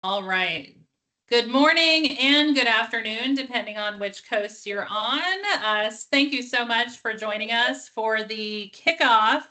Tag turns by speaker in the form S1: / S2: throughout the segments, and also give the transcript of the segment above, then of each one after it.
S1: All right. Good morning and good afternoon, depending on which coast you're on. Thank you so much for joining us for the kickoff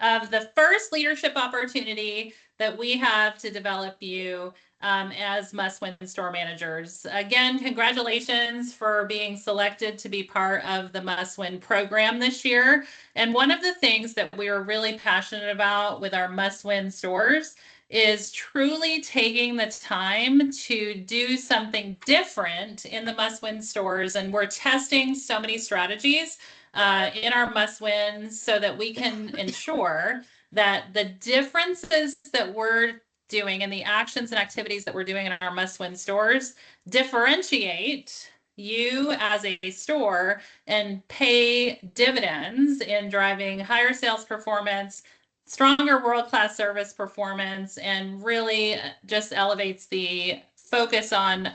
S1: of the first leadership opportunity that we have to develop you as must-win store managers. Again, congratulations for being selected to be part of the must-win program this year. And one of the things that we are really passionate about with our must-win stores is truly taking the time to do something different in the must-win stores. And we're testing so many strategies in our must-wins so that we can ensure that the differences that we're doing and the actions and activities that we're doing in our must-win stores differentiate you as a store and pay dividends in driving higher sales performance, stronger world-class service performance, and really just elevates the focus on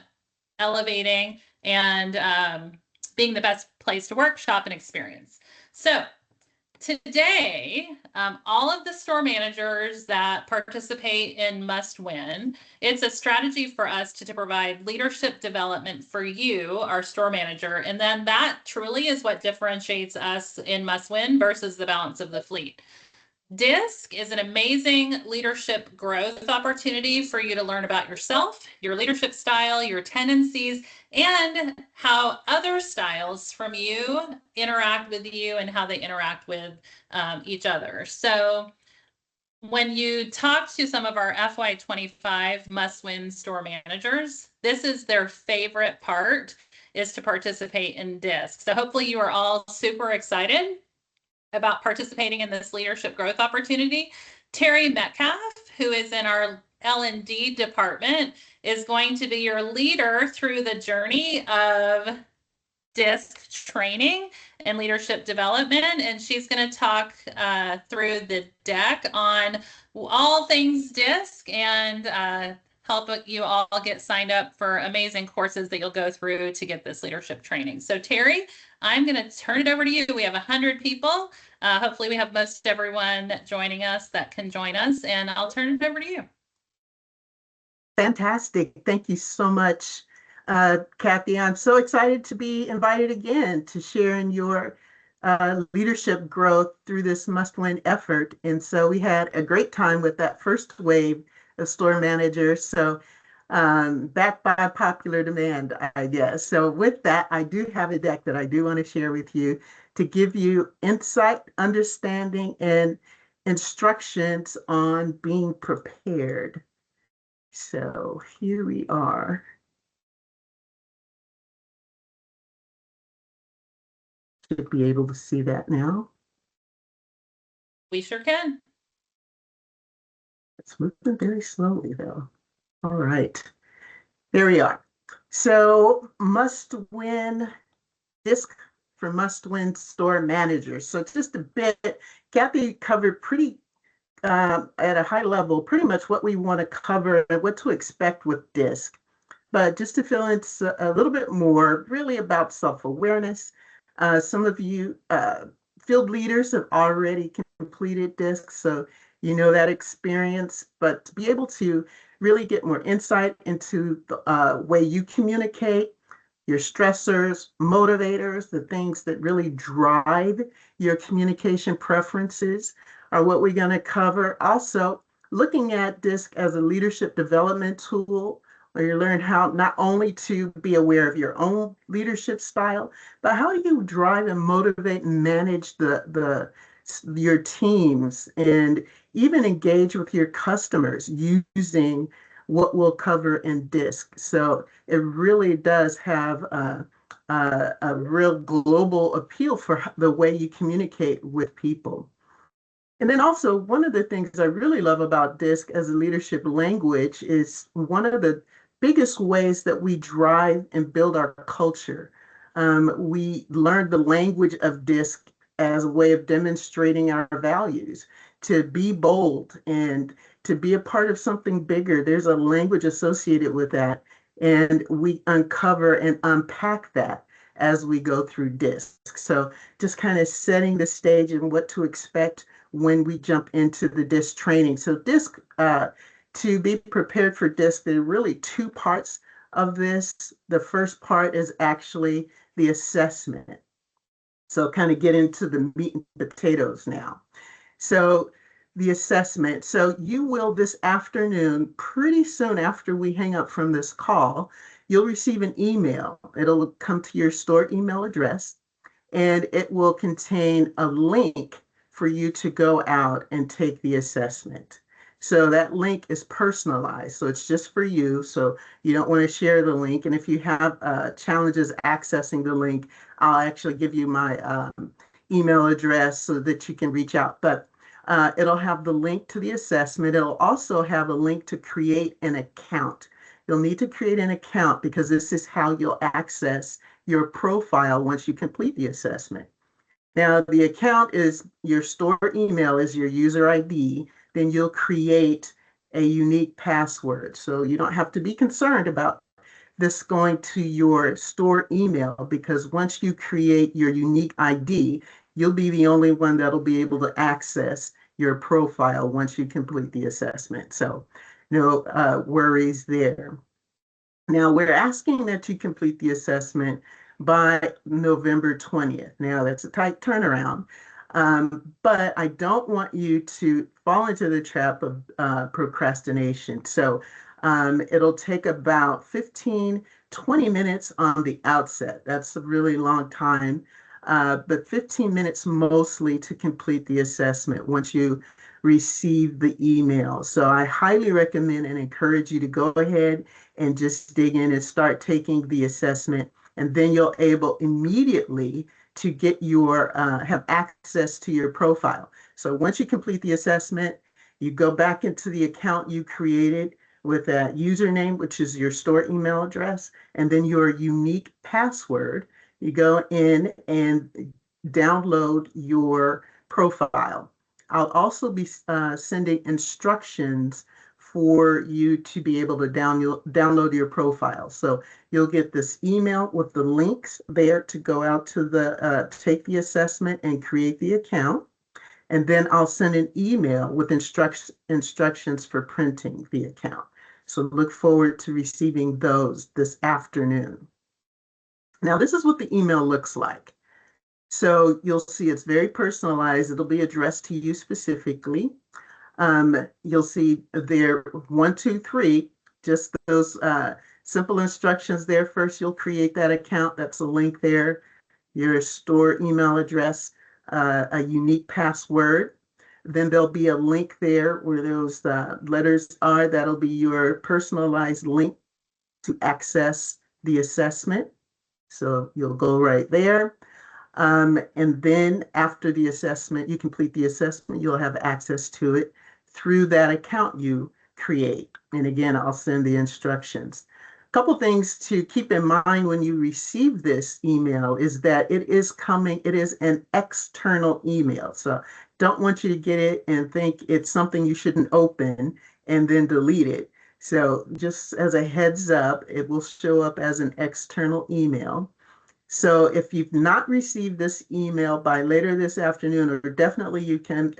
S1: elevating and being the best place to work, shop, and experience. So today, all of the store managers that participate in Must Win, it's a strategy for us to provide leadership development for you, our store manager, and then that truly is what differentiates us in Must Win versus the balance of the fleet. DiSC is an amazing leadership growth opportunity for you to learn about yourself, your leadership style, your tendencies, and how other styles from you interact with you and how they interact with each other. So when you talk to some of our FY25 must-win store managers, this is their favorite part, is to participate in DiSC. So hopefully you are all super excited about participating in this leadership growth opportunity. Terry Metcalf, who is in our L&D department, is going to be your leader through the journey of DiSC training and leadership development. And she's going to talk through the deck on all things DiSC and help you all get signed up for amazing courses that you'll go through to get this leadership training. So Terry, I'm going to turn it over to you. We have 100 people. Hopefully we have most everyone joining us that can join us, and I'll turn it over to you.
S2: Fantastic. Thank you so much, Kathy. I'm so excited to be invited again to share in your leadership growth through this must-win effort. And so we had a great time with that first wave of store managers. So backed by popular demand, I guess. So with that, I do have a deck that I do want to share with you to give you insight, understanding, and instructions on being prepared. So here we are. Should be able to see that now.
S1: We sure can.
S2: It's moving very slowly though. All right, there we are. So must win DiSC for must win store managers. So just a bit, Kathy covered pretty at a high level, pretty much what we want to cover and what to expect with DiSC. But just to fill in a little bit more, really about self-awareness. Some of you field leaders have already completed DiSC, so you know that experience, but to be able to really get more insight into the way you communicate, your stressors, motivators, the things that really drive your communication preferences are what we're going to cover. Also, looking at DiSC as a leadership development tool, where you learn how not only to be aware of your own leadership style, but how do you drive and motivate and manage your teams and even engage with your customers using what we'll cover in DiSC. So it really does have a real global appeal for the way you communicate with people. And then also, one of the things I really love about DiSC as a leadership language is one of the biggest ways that we drive and build our culture. We learned the language of DiSC as a way of demonstrating our values, to be bold and to be a part of something bigger. There's a language associated with that, and we uncover and unpack that as we go through DiSC. So just kind of setting the stage and what to expect when we jump into the DiSC training. So DiSC to be prepared for DiSC, there are really two parts of this. The first part is actually the assessment. So kind of get into the meat and potatoes now. So the assessment. So you will this afternoon, pretty soon after we hang up from this call, you'll receive an email. It'll come to your store email address, and it will contain a link for you to go out and take the assessment. So that link is personalized. So it's just for you. So you don't want to share the link. And if you have challenges accessing the link, I'll actually give you my email address so that you can reach out. But it'll have the link to the assessment. It'll also have a link to create an account. You'll need to create an account because this is how you'll access your profile once you complete the assessment. Now, the account is your store email is your user ID. Then you'll create a unique password. So you don't have to be concerned about this going to your store email, because once you create your unique ID, you'll be the only one that'll be able to access your profile once you complete the assessment. So no worries there. Now, we're asking that you complete the assessment by November 20th. Now, that's a tight turnaround, but I don't want you to fall into the trap of procrastination. So it'll take about 15, 20 minutes on the outset. That's a really long time, but 15 minutes mostly to complete the assessment once you receive the email. So I highly recommend and encourage you to go ahead and just dig in and start taking the assessment. And then you'll able immediately to get your, have access to your profile. So once you complete the assessment, you go back into the account you created with a username, which is your store email address, and then your unique password. You go in and download your profile. I'll also be sending instructions for you to be able to download your profile. So you'll get this email with the links there to go out to the take the assessment and create the account. And then I'll send an email with instructions for printing the account. So look forward to receiving those this afternoon. Now, this is what the email looks like. So you'll see it's very personalized. It'll be addressed to you specifically. You'll see there 1, 2, 3, just those simple instructions there. First, you'll create that account. That's a link there. Your store email address, a unique password. Then there'll be a link there where those letters are. That'll be your personalized link to access the assessment. So you'll go right there. And then after the assessment, you complete the assessment, you'll have access to it through that account you create. And again, I'll send the instructions. A couple things to keep in mind when you receive this email is that it is an external email. So don't want you to get it and think it's something you shouldn't open and then delete it. So just as a heads up, it will show up as an external email. So if you've not received this email by later this afternoon, or definitely you can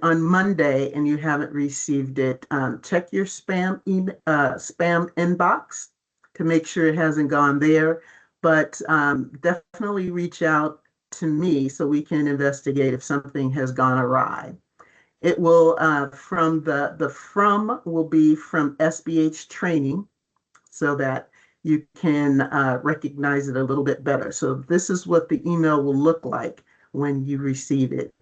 S2: on Monday and you haven't received it, check your spam inbox to make sure it hasn't gone there. But definitely reach out to me so we can investigate if something has gone awry. It will from will be from SBH training, so that you can recognize it a little bit better. So this is what the email will look like when you receive it.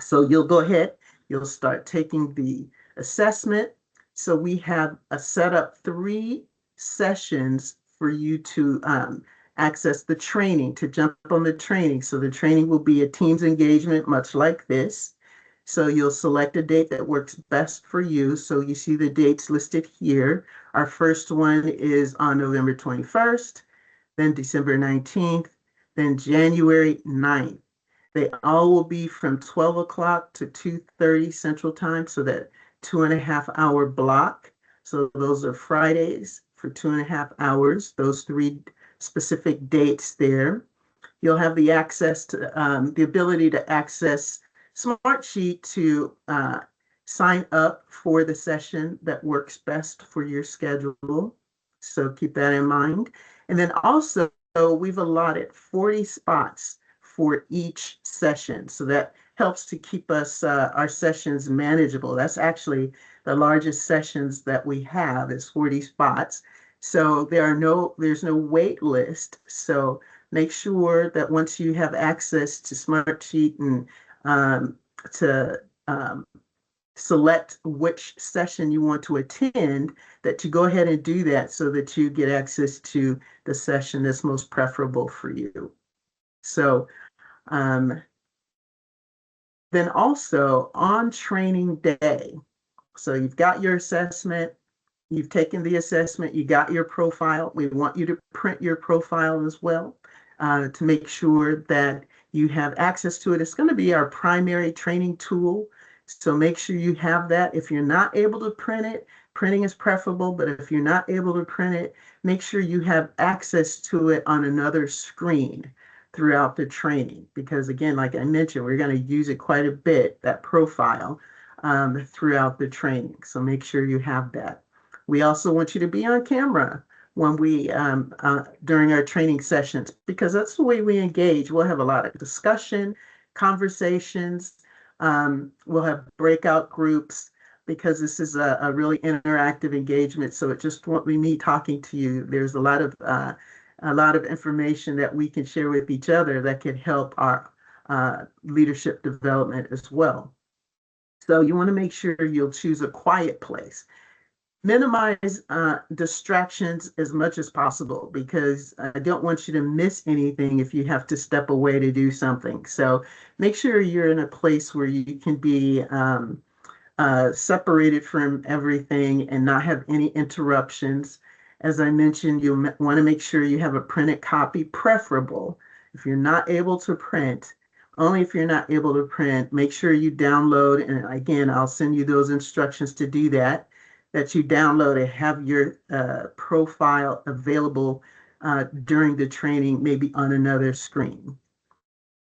S2: So you'll go ahead, you'll start taking the assessment. So we have set up 3 sessions for you to access the training, to jump on the training. So the training will be a Teams engagement, much like this. So you'll select a date that works best for you. So you see the dates listed here. Our first one is on November 21st, then December 19th, then January 9th. They all will be from 12 o'clock to 2:30 Central Time, so that 2.5-hour block. So those are Fridays for 2.5 hours, those 3 specific dates there. You'll have the access to the ability to access Smartsheet to sign up for the session that works best for your schedule. So keep that in mind. And then also, we've allotted 40 spots for each session. So that helps to keep us our sessions manageable. That's actually the largest sessions that we have is 40 spots. So there's no wait list. So make sure that once you have access to Smartsheet and to select which session you want to attend, that you go ahead and do that so that you get access to the session that's most preferable for you. So then also on training day, so you've got your assessment, you've taken the assessment, you got your profile. We want you to print your profile as well to make sure that you have access to it. It's going to be our primary training tool. So make sure you have that. If you're not able to print it, printing is preferable, but if you're not able to print it, make sure you have access to it on another screen throughout the training. Because again, like I mentioned, we're going to use it quite a bit, that profile, throughout the training. So make sure you have that. We also want you to be on camera when we during our training sessions, because that's the way we engage. We'll have a lot of discussion, conversations. We'll have breakout groups because this is a really interactive engagement. So it just won't be me talking to you. There's a lot of information that we can share with each other that can help our leadership development as well. So you want to make sure you'll choose a quiet place. Minimize distractions as much as possible because I don't want you to miss anything if you have to step away to do something. So make sure you're in a place where you can be separated from everything and not have any interruptions. As I mentioned, you want to make sure you have a printed copy, preferable. If you're not able to print, only if you're not able to print, make sure you download. And again, I'll send you those instructions to do that you download and have your profile available during the training, maybe on another screen.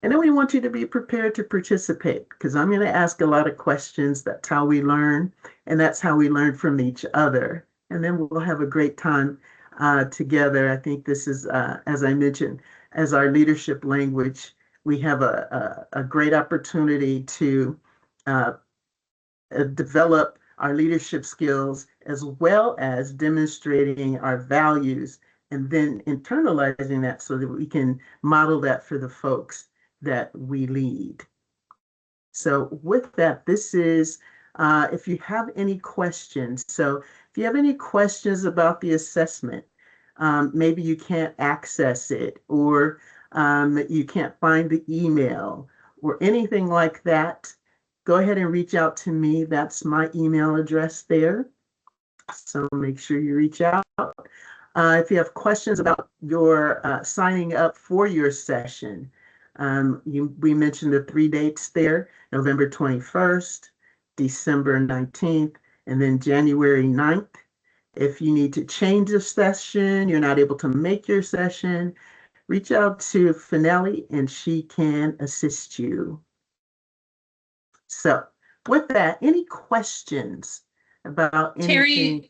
S2: And then we want you to be prepared to participate because I'm going to ask a lot of questions. That's how we learn, and that's how we learn from each other. And then we'll have a great time together. I think this is, as I mentioned, as our leadership language, we have a great opportunity to develop our leadership skills as well as demonstrating our values and then internalizing that so that we can model that for the folks that we lead. So with that, this is, if you have any questions, so if you have any questions about the assessment, maybe you can't access it or you can't find the email or anything like that, go ahead and reach out to me. That's my email address there. So make sure you reach out. If you have questions about your signing up for your session, we mentioned the 3 dates there, November 21st, December 19th, and then January 9th. If you need to change the session, you're not able to make your session, reach out to Finelli and she can assist you. So with that, any questions about anything?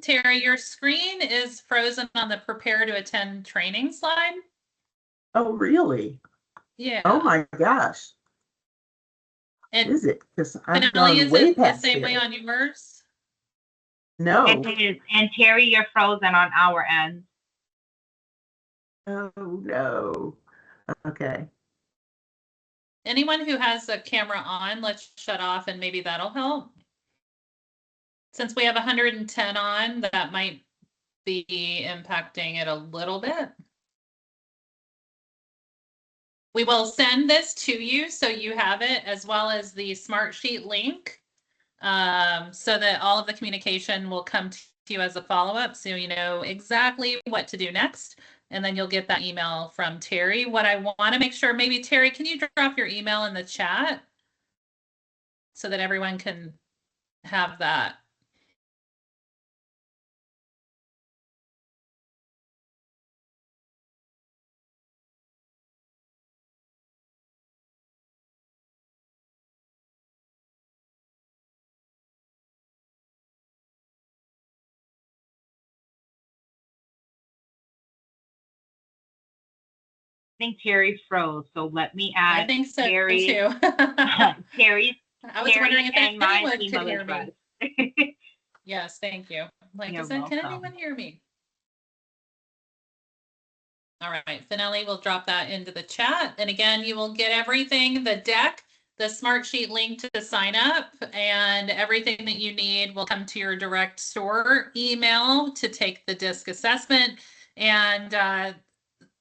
S1: Terry, your screen is frozen on the prepare to attend training slide.
S2: Oh, really?
S1: Yeah.
S2: Oh my gosh.
S1: And
S2: is it? Because I've
S1: Finelli,
S2: gone
S1: is
S2: way
S1: it the
S2: past
S1: same
S2: it.
S1: way on yours?
S2: No.
S3: It is. And Terry, you're frozen on our end.
S2: Oh no. Okay.
S1: Anyone who has a camera on, let's shut off and maybe that'll help. Since we have 110 on, that might be impacting it a little bit. We will send this to you so you have it as well as the Smartsheet link so that all of the communication will come to you as a follow-up so you know exactly what to do next. And then you'll get that email from Terry. What I want to make sure, maybe Terry, can you drop your email in the chat so that everyone can have that?
S3: think Terry froze, so let me
S1: I
S3: add
S1: think so
S3: Terry.
S1: too.
S3: Terry's
S1: I was wondering if
S3: and my
S1: anyone could
S3: email
S1: hear
S3: address.
S1: me. Yes, thank you. Like
S3: You're
S1: I said, can
S3: welcome.
S1: anyone hear me? All right, Finelli will drop that into the chat. And again, you will get everything, the deck, the Smartsheet link to sign up, and everything that you need will come to your direct store email to take the DiSC assessment. And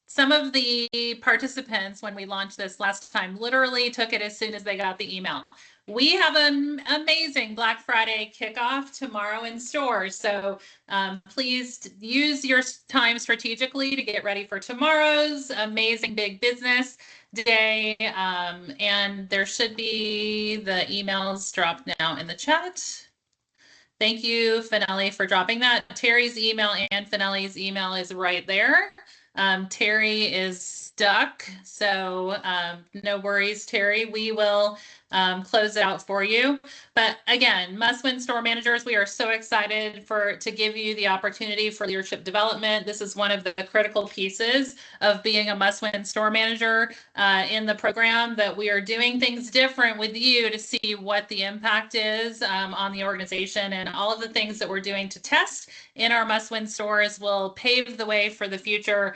S1: some of the participants, when we launched this last time, literally took it as soon as they got the email. We have an amazing Black Friday kickoff tomorrow in store. So please use your time strategically to get ready for tomorrow's amazing big business day. And there should be the emails dropped now in the chat. Thank you, Finelli, for dropping that. Terry's email and Finelli's email is right there. Terry is stuck, so no worries, Terry. We will close it out for you. But again, must-win store managers, we are so excited to give you the opportunity for leadership development. This is one of the critical pieces of being a must-win store manager in the program, that we are doing things different with you to see what the impact is on the organization, and all of the things that we're doing to test in our must-win stores will pave the way for the future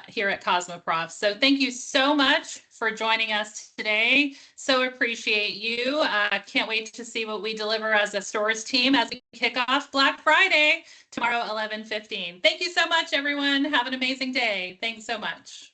S1: here at Cosmoprof. So thank you so much for joining us today. So appreciate you. Can't wait to see what we deliver as a stores team as we kick off Black Friday tomorrow, 11:15. Thank you so much, everyone. Have an amazing day. Thanks so much.